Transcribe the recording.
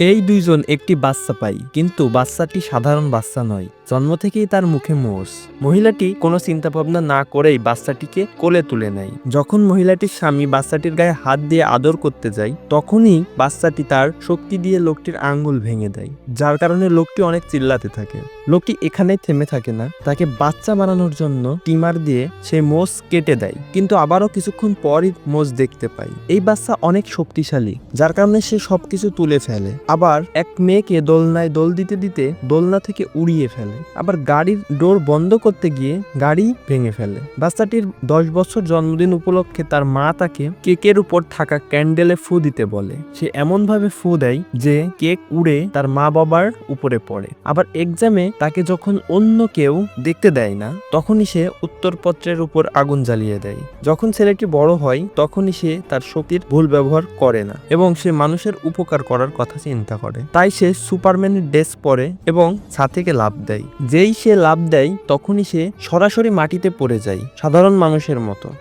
এই দুইজন একটি বাচ্চা পায়, কিন্তু বাচ্চাটি সাধারণ বাচ্চা নয়। জন্ম থেকেই তার মুখে মোষ। মহিলাটি কোনো চিন্তা ভাবনা না করেই বাচ্চাটিকে কোলে তুলে নেয়। যখন মহিলাটির স্বামী বাচ্চাটির গায়ে হাত দিয়ে আদর করতে যায়, তখনই বাচ্চাটি তার শক্তি দিয়ে লোকটির আঙ্গুল ভেঙে দেয়, যার কারণে লোকটি অনেক চিল্লাতে থাকে। লোকটি এখানেই থেমে থাকে না, তাকে বাচ্চা বানানোর জন্য টিমার দিয়ে সে মোষ কেটে দেয়, কিন্তু আবারও কিছুক্ষণ পরই মোষ দেখতে পায়। এই বাচ্চা অনেক শক্তিশালী, যার কারণে সে সবকিছু তুলে ফেলে। আবার এক মেয়েকে দোলনায় দোল দিতে দিতে দোলনা থেকে উড়িয়ে ফেলে। আবার গাড়ির ডোর বন্ধ করতে গিয়ে গাড়ি ভেঙে ফেলে। বাচ্চাটির 10 বছর জন্মদিন উপলক্ষে তার মা তাকে কেকের উপর থাকা ক্যান্ডেলে ফু দিতে বলে। সে এমন ভাবে ফু দেয় যে কেক উড়ে তার মা বাবার উপরে পড়ে। আবার এক্সামে তাকে যখন অন্য কেউ দেখতে দেয় না, তখনই সে উত্তরপত্রের উপর আগুন জ্বালিয়ে দেয়। যখন ছেলেটি বড় হয়, তখনই সে তার শক্তির ভুল ব্যবহার করে না এবং সে মানুষের উপকার করার কথা চিন্তা করে। তাই সে সুপারম্যানের ড্রেস পরে এবং ছাদ থেকে লাফ দেয়। যেই সে লাফ দেয়, তখনই সে সরাসরি মাটিতে পড়ে যায়, সাধারণ মানুষের মতো।